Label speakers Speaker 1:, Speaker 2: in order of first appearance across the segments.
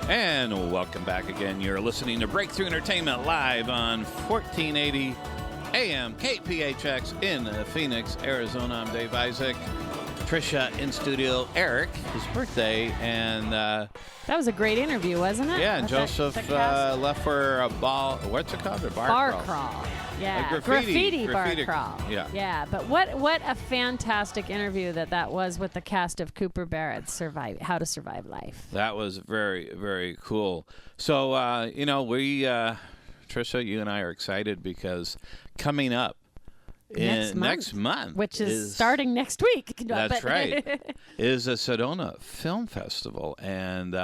Speaker 1: And welcome back again. You're listening to Breakthrough Entertainment live on 1480 AM KPHX in Phoenix, Arizona. I'm Dave Isaac. Tricia in studio. Eric, his birthday, and
Speaker 2: that was a great interview, wasn't it?
Speaker 1: Yeah, and Joseph left for a ball. What's it called? A bar
Speaker 2: crawl. Yeah,
Speaker 1: a graffiti
Speaker 2: bar crawl. Yeah. But what a fantastic interview that was with the cast of Cooper Barrett's How to Survive Life.
Speaker 1: That was very, very cool. So we, Tricia, you and I are excited because coming up next month,
Speaker 2: which is starting next week.
Speaker 1: That's right. Is a Sedona Film Festival, and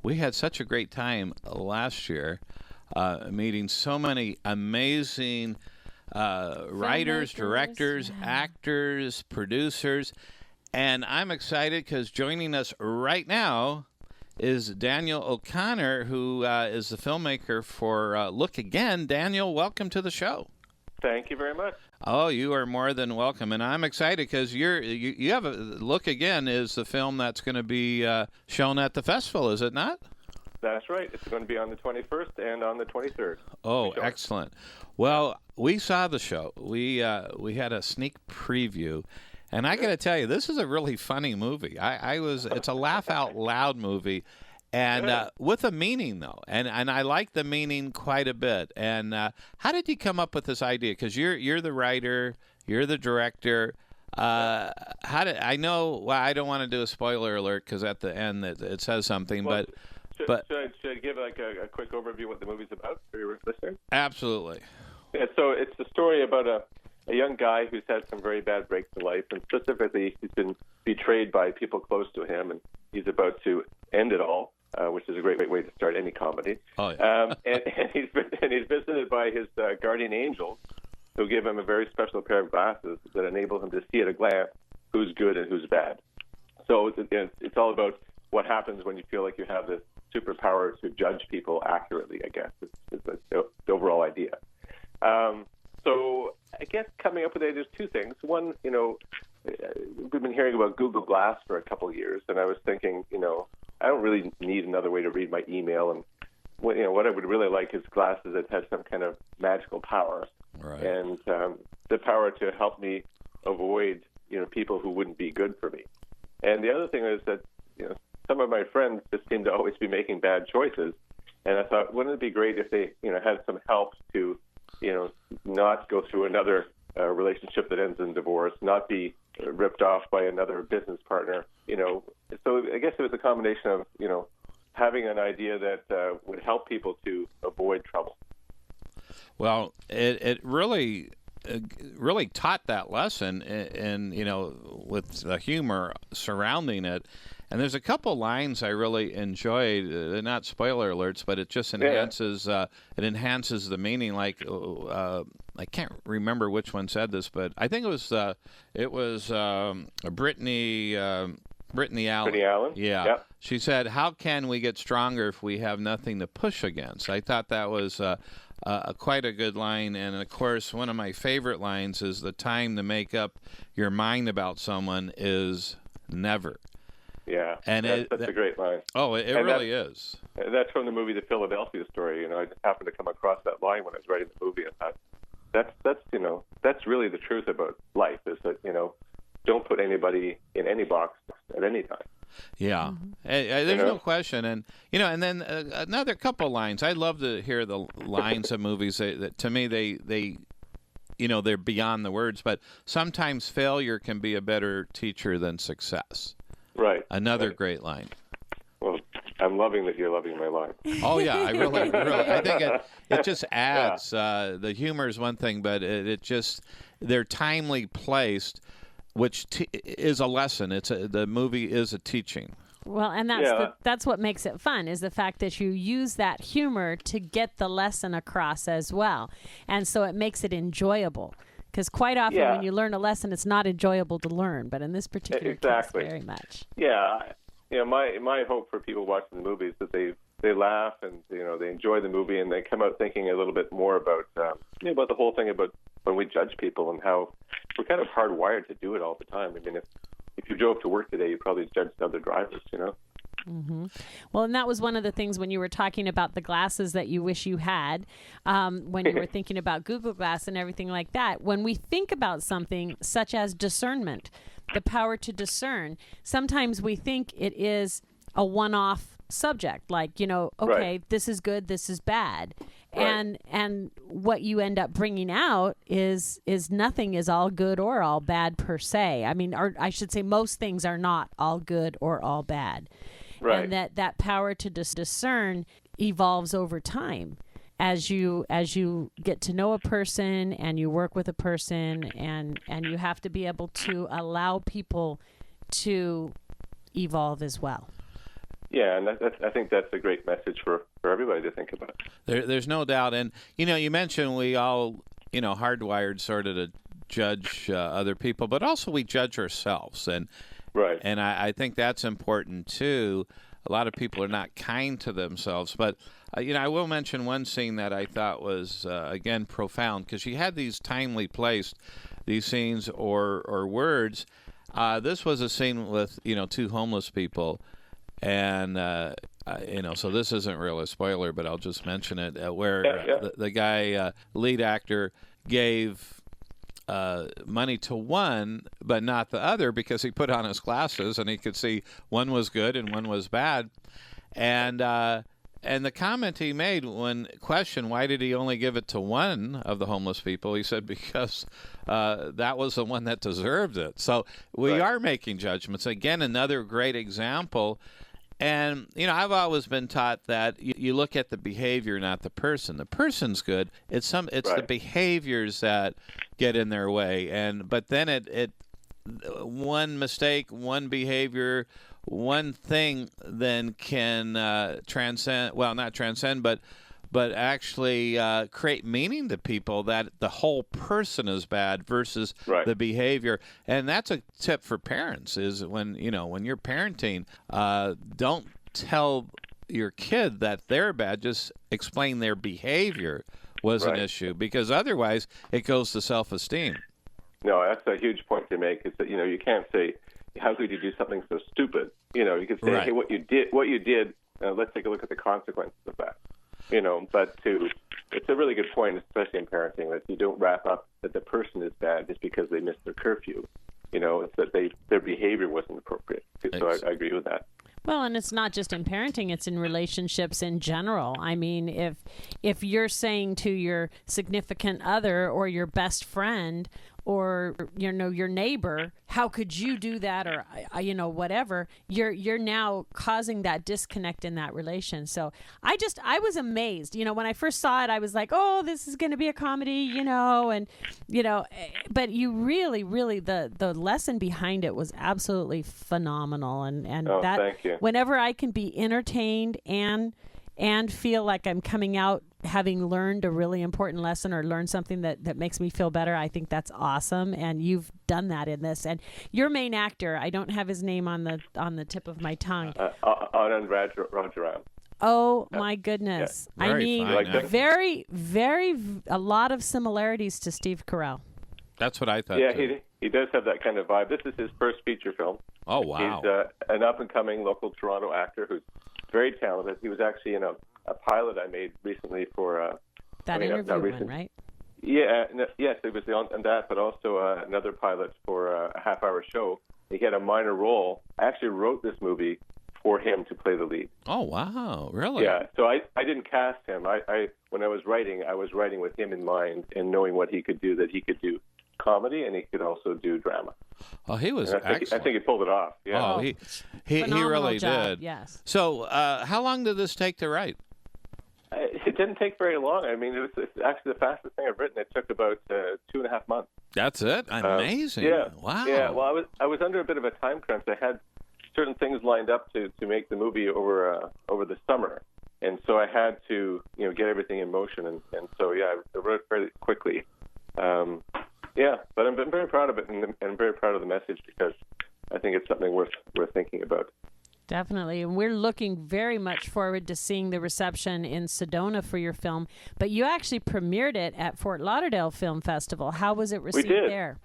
Speaker 1: we had such a great time last year, meeting so many amazing writers, directors, actors, producers, and I'm excited because joining us right now is Daniel O'Connor, who is the filmmaker for Look Again. Daniel, welcome to the show.
Speaker 3: Thank you very much.
Speaker 1: Oh, you are more than welcome, and I'm excited because you have a Look Again is the film that's going to be shown at the festival, is it not?
Speaker 3: That's right. It's going to be on the 21st and on the 23rd.
Speaker 1: Oh, excellent. Well, we saw the show. We had a sneak preview, and I got to tell you, this is a really funny movie. It's a laugh out loud movie. And with a meaning, though, and I like the meaning quite a bit. And how did you come up with this idea? Because you're the writer, you're the director. I know? Well, I don't want to do a spoiler alert because at the end it says something.
Speaker 3: Well,
Speaker 1: but
Speaker 3: should I give like a quick overview of what the movie's about for your listeners?
Speaker 1: Absolutely.
Speaker 3: Yeah. So it's the story about a young guy who's had some very bad breaks in life, and specifically he's been betrayed by people close to him, and he's about to end it all. Which is a great way to start any comedy.
Speaker 1: Oh, yeah.
Speaker 3: and he's visited by his guardian angels, who give him a very special pair of glasses that enable him to see at a glance who's good and who's bad. So it's all about what happens when you feel like you have this superpower to judge people accurately, I guess, is the overall idea. So I guess coming up with it, there's two things. One, we've been hearing about Google Glass for a couple of years, and I was thinking, I don't really need another way to read my email, and what I would really like is glasses that have some kind of magical power,
Speaker 1: right,
Speaker 3: and the power to help me avoid people who wouldn't be good for me. And the other thing is that some of my friends just seem to always be making bad choices, and I thought, wouldn't it be great if they had some help to not go through another relationship that ends in divorce, not be ripped off by another business partner, So I guess it was a combination of, having an idea that would help people to avoid trouble.
Speaker 1: Well, it really taught that lesson, and with the humor surrounding it. And there's a couple lines I really enjoyed. They're not spoiler alerts, but it just enhances the meaning. Like I can't remember which one said this, but I think it was Brittany Allen.
Speaker 3: Brittany Allen?
Speaker 1: Yeah. Yep. She said, "How can we get stronger if we have nothing to push against?" I thought that was quite a good line. And, of course, one of my favorite lines is the time to make up your mind about someone is never.
Speaker 3: Yeah,
Speaker 1: and
Speaker 3: that's a great line.
Speaker 1: Oh, it really is.
Speaker 3: That's from the movie The Philadelphia Story. I just happened to come across that line when I was writing the movie, and thought, that's really the truth about life, is that, don't put anybody in any box at any time.
Speaker 1: Yeah, there's no question. And, and then another couple lines. I love to hear the lines of movies that to me, they they're beyond the words, but sometimes failure can be a better teacher than success.
Speaker 3: Right.
Speaker 1: Another great line.
Speaker 3: Well, I'm loving that you're loving my line.
Speaker 1: Oh, yeah, I really, I think it just adds. The humor is one thing, but it just, they're timely placed, which is a lesson. The movie is a teaching.
Speaker 2: Well, and that's what makes it fun, is the fact that you use that humor to get the lesson across as well. And so it makes it enjoyable. Because quite often when you learn a lesson, it's not enjoyable to learn. But in this particular case, very much.
Speaker 3: Yeah. My hope for people watching the movie is that they laugh and, they enjoy the movie, and they come out thinking a little bit more about the whole thing about when we judge people and how we're kind of hardwired to do it all the time. I mean, if you drove to work today, you probably judged other drivers,
Speaker 2: Mm-hmm. Well, and that was one of the things when you were talking about the glasses that you wish you had, when you were thinking about Google Glass and everything like that. When we think about something such as discernment, the power to discern, sometimes we think it is a one-off subject, like, okay, this is good, this is bad. Right. And what you end up bringing out is nothing is all good or all bad per se. I mean, or I should say most things are not all good or all bad. Right. And that power to discern evolves over time as you get to know a person and you work with a person, and you have to be able to allow people to evolve as well.
Speaker 3: Yeah, and I think that's a great message for everybody to think about.
Speaker 1: There's no doubt. And, you mentioned we all, hardwired sort of to judge other people, but also we judge ourselves. And right. And I think that's important, too. A lot of people are not kind to themselves. But, I will mention one scene that I thought was, again, profound, because she had these timely placed, these scenes or words. This was a scene with, two homeless people. And, so this isn't really a spoiler, but I'll just mention it, where the guy, lead actor, gave money to one, but not the other, because he put on his glasses and he could see one was good and one was bad. And the comment he made when questioned why did he only give it to one of the homeless people, he said because that was the one that deserved it. So we are making judgments. Again, another great example. And, I've always been taught that you look at the behavior, not the person. The person's good. It's the behaviors that get in their way. But then it one mistake, one behavior, one thing then can transcend, well, not transcend, but actually create meaning to people that the whole person is bad versus the behavior. And that's a tip for parents is when you're parenting, don't tell your kid that they're bad. Just explain their behavior was an issue, because otherwise it goes to self-esteem.
Speaker 3: No, that's a huge point to make. Is that you can't say, how could you do something so stupid? You could say, hey, what you did. Let's take a look at the consequences of that. But it's a really good point, especially in parenting, that you don't wrap up that the person is bad just because they missed their curfew. It's that their behavior wasn't appropriate. So I agree with that.
Speaker 2: Well, and it's not just in parenting, it's in relationships in general. I mean, if you're saying to your significant other or your best friend or your neighbor, how could you do that, or whatever, you're now causing that disconnect in that relation. So I was amazed. When I first saw it, I was like, oh, this is going to be a comedy, but you really the lesson behind it was absolutely phenomenal, and that
Speaker 3: thank you.
Speaker 2: Whenever I can be entertained and feel like I'm coming out having learned a really important lesson or learned something that makes me feel better, I think that's awesome. And you've done that in this. And your main actor, I don't have his name on the tip of my tongue.
Speaker 3: Anand Rajaram.
Speaker 2: Oh my goodness! Yeah. I mean, very, very, a lot of similarities to Steve Carell.
Speaker 1: That's what I thought.
Speaker 3: Yeah,
Speaker 1: too.
Speaker 3: He does have that kind of vibe. This is his first feature film.
Speaker 1: Oh wow!
Speaker 3: He's an up-and-coming local Toronto actor who's very talented. He was actually in a pilot I made recently for
Speaker 2: that interview one, right?
Speaker 3: Yeah, yes, it was on that, but also another pilot for a half-hour show. He had a minor role. I actually wrote this movie for him to play the lead.
Speaker 1: Oh wow, really?
Speaker 3: Yeah. So I didn't cast him. I when I was writing with him in mind and knowing what he could do. That he could do comedy and he could also do drama.
Speaker 1: Oh, he was excellent.
Speaker 3: I think he pulled it off. Yeah.
Speaker 1: Oh, he really
Speaker 2: job.
Speaker 1: did.
Speaker 2: Yes.
Speaker 1: So, how long did this take to write?
Speaker 3: It didn't take very long. I mean, it's actually the fastest thing I've written. It took about 2.5 months.
Speaker 1: That's it? Amazing.
Speaker 3: Yeah.
Speaker 1: Wow.
Speaker 3: Yeah. Well, I was under a bit of a time crunch. I had certain things lined up to make the movie over the summer, and so I had to get everything in motion, and so I wrote it fairly quickly. Yeah, but I'm very proud of it, and I'm very proud of the message because I think it's something worth thinking about.
Speaker 2: Definitely. And we're looking very much forward to seeing the reception in Sedona for your film. But you actually premiered it at Fort Lauderdale Film Festival. How was it received there?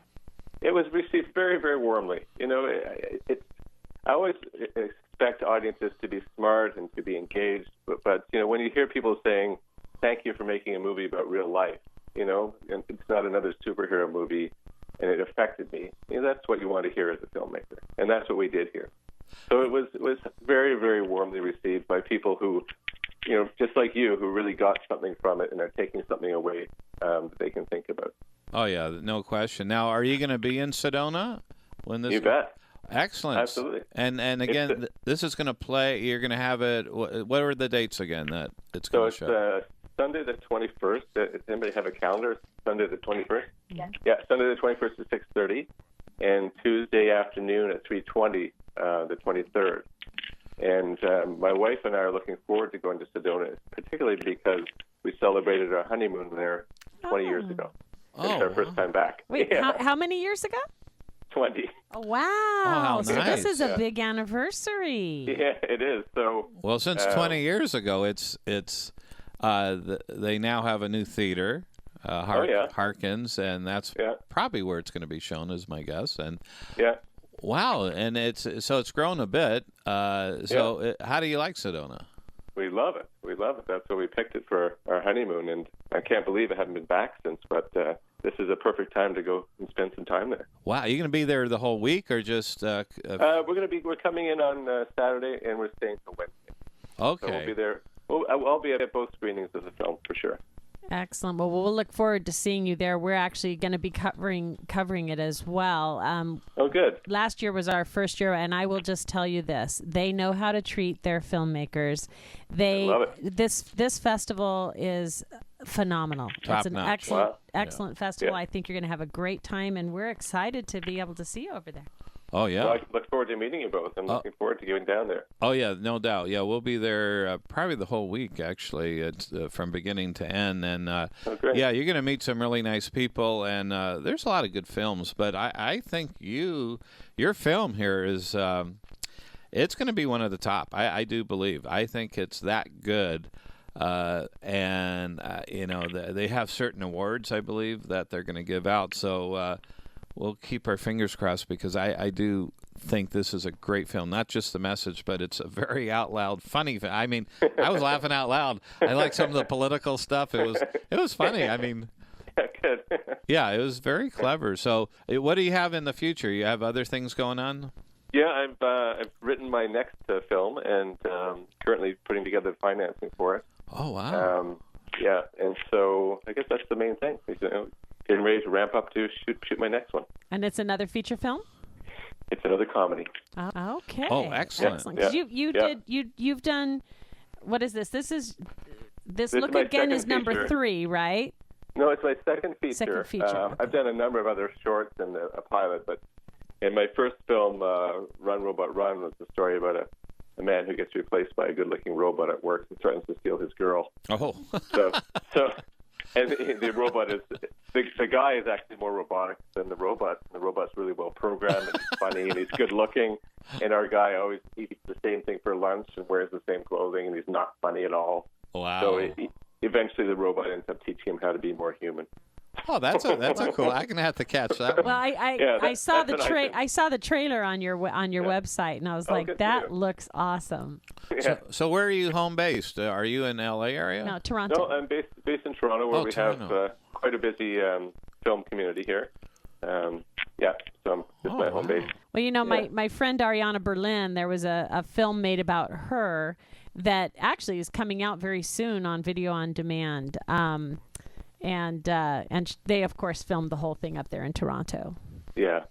Speaker 3: It was received very, very warmly. I always expect audiences to be smart and to be engaged, but when you hear people saying, "Thank you for making a movie about real life," and it's not another superhero movie, and it affected me, that's what you want to hear as a filmmaker, and that's what we did here. So it was very, very warmly received by people who, just like you, who really got something from it and are taking something away that they can think about.
Speaker 1: Oh yeah, no question. Now, are you going to be in Sedona when this?
Speaker 3: You bet.
Speaker 1: Excellent.
Speaker 3: Absolutely.
Speaker 1: And again, this is going to play. You're going to have it. What are the dates again that it's going to show?
Speaker 3: So it's Sunday the 21st. Does anybody have a calendar? Sunday the 21st. Yeah. Sunday the 21st at 6:30, and Tuesday afternoon at 3:20, the 23rd. And my wife and I are looking forward to going to Sedona, particularly because we celebrated our honeymoon there 20 years ago. It's our first time back.
Speaker 2: Wait, how many years ago?
Speaker 3: 20.
Speaker 2: Oh, wow.
Speaker 1: how
Speaker 2: So
Speaker 1: nice.
Speaker 2: this is a big anniversary.
Speaker 3: Yeah, it is. So
Speaker 1: Well, since 20 years ago, it's they now have a new theater, Harkins, and that's probably where it's going to be shown, is my guess. And wow, and it's grown a bit. How do you like Sedona?
Speaker 3: We love it. That's why we picked it for our honeymoon, and I can't believe I haven't been back since. But this is a perfect time to go and spend some time there.
Speaker 1: Wow, are you going to be there the whole week, or just?
Speaker 3: We're coming in on Saturday, and we're staying till Wednesday.
Speaker 1: Okay.
Speaker 3: So we'll be there. I'll be at both screenings of the film for sure.
Speaker 2: Excellent. Well, we'll look forward to seeing you there. We're actually going to be covering it as well.
Speaker 3: Good.
Speaker 2: Last year was our first year, and I will just tell you this: they know how to treat their filmmakers.
Speaker 3: I love it.
Speaker 2: This festival is phenomenal.
Speaker 1: Top
Speaker 2: it's an
Speaker 1: notch.
Speaker 2: excellent festival. I think you're going to have a great time, and we're excited to be able to see you over there.
Speaker 1: Oh, yeah.
Speaker 3: Well, I look forward to meeting you both. I'm looking forward to going down there.
Speaker 1: Oh, yeah, no doubt. Yeah, we'll be there probably the whole week, actually. It's from beginning to end. And,
Speaker 3: great.
Speaker 1: yeah, you're going to meet some really nice people, and there's a lot of good films. But I think your film here is it's going to be one of the top. I do believe. I think it's that good. They have certain awards, I believe, that they're going to give out. So we'll keep our fingers crossed, because I do think this is a great film. Not just the message, but it's a very out loud funny film. I mean, I was laughing out loud. I like some of the political stuff. It was funny. I mean,
Speaker 3: Good.
Speaker 1: yeah, it was very clever. So what do you have in the future? You have other things going on?
Speaker 3: Yeah, I've written my next film, and currently putting together financing for it.
Speaker 1: Oh, wow.
Speaker 3: And so I guess that's the main thing. Getting ready to ramp up to shoot my next one.
Speaker 2: And it's another feature film?
Speaker 3: It's another comedy.
Speaker 2: Okay.
Speaker 1: Oh, excellent.
Speaker 2: Because you've done, what is this? This Look Again is number
Speaker 3: feature.
Speaker 2: 3, right?
Speaker 3: No, it's my second feature.
Speaker 2: Second feature. Okay.
Speaker 3: I've done a number of other shorts and a pilot, but in my first film, Run, Robot, Run, was the story about a man who gets replaced by a good-looking robot at work and threatens to steal his girl.
Speaker 1: Oh.
Speaker 3: And the robot is the guy is actually more robotic than the robot. The robot's really well programmed and he's funny and he's good looking. And our guy always eats the same thing for lunch and wears the same clothing and he's not funny at all.
Speaker 1: Wow.
Speaker 3: So eventually the robot ends up teaching him how to be more human.
Speaker 1: Oh, that's a cool. I'm gonna have to catch that one.
Speaker 2: Well, I saw the trailer on your website, and I was like, that looks awesome.
Speaker 3: Yeah.
Speaker 1: So where are you home based? Are you in LA area?
Speaker 2: No, Toronto.
Speaker 3: No, I'm based in Toronto, where we
Speaker 1: Toronto.
Speaker 3: have quite a busy film community here. So this is my home base.
Speaker 2: Well, my friend Ariana Berlin, there was a film made about her that actually is coming out very soon on video on demand. And they, of course, filmed the whole thing up there in Toronto.
Speaker 3: Yeah.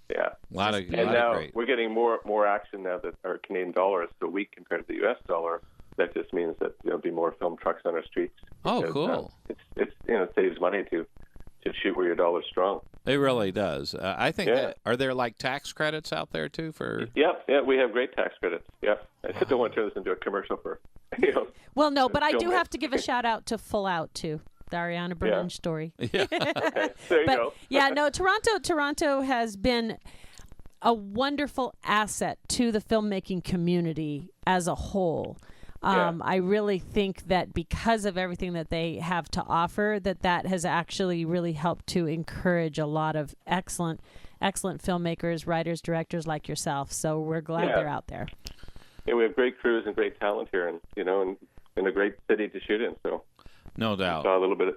Speaker 1: And
Speaker 3: Now
Speaker 1: great.
Speaker 3: we're getting more action now that our Canadian dollar is so weak compared to the U.S. dollar. That just means that there'll be more film trucks on our streets.
Speaker 1: Oh, cool.
Speaker 3: It saves money to shoot where your dollar's strong.
Speaker 1: It really does. I think. Are there like tax credits out there too for?
Speaker 3: Yeah. We have great tax credits. Yeah. I don't want to turn this into a commercial for.
Speaker 2: Well, no, but I do have to give a shout out to Full Out too. The Ariana Berlin story.
Speaker 1: Yeah.
Speaker 3: Okay. There you go.
Speaker 2: Yeah, no, Toronto has been a wonderful asset to the filmmaking community as a whole. I really think that because of everything that they have to offer, that has actually really helped to encourage a lot of excellent filmmakers, writers, directors like yourself. So we're glad they're out there.
Speaker 3: we have great crews and great talent here, and and a great city to shoot in. So,
Speaker 1: no doubt.
Speaker 3: Saw a little bit of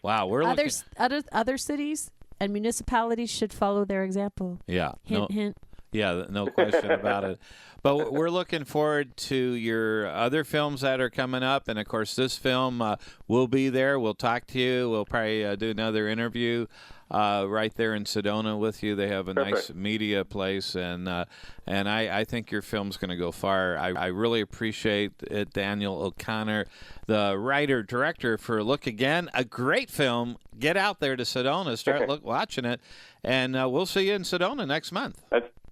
Speaker 1: Wow, we're
Speaker 2: other cities and municipalities should follow their example.
Speaker 1: Yeah.
Speaker 2: Hint, hint.
Speaker 1: Yeah, no question about it. But we're looking forward to your other films that are coming up. And, of course, this film will be there. We'll talk to you. We'll probably do another interview right there in Sedona with you. They have a nice media place. And I think your film's going to go far. I really appreciate it, Daniel O'Connor, the writer-director for Look Again. A great film. Get out there to Sedona. Start watching it. And we'll see you in Sedona next month.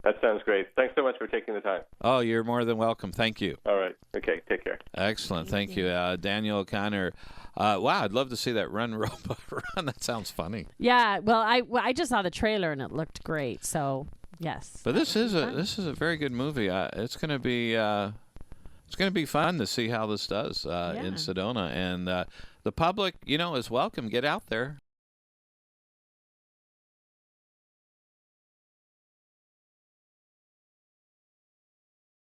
Speaker 3: That sounds great. Thanks so much for taking the time.
Speaker 1: Oh, you're more than welcome. Thank you.
Speaker 3: All right. Okay. Take care.
Speaker 1: Excellent. Thank you. Daniel O'Connor. Wow, I'd love to see that Run Robot Run. That sounds funny.
Speaker 2: Yeah. Well, I just saw the trailer and it looked great. So yes.
Speaker 1: But this is a very good movie. It's going to be fun to see how this does in Sedona, and the public, is welcome. Get out there.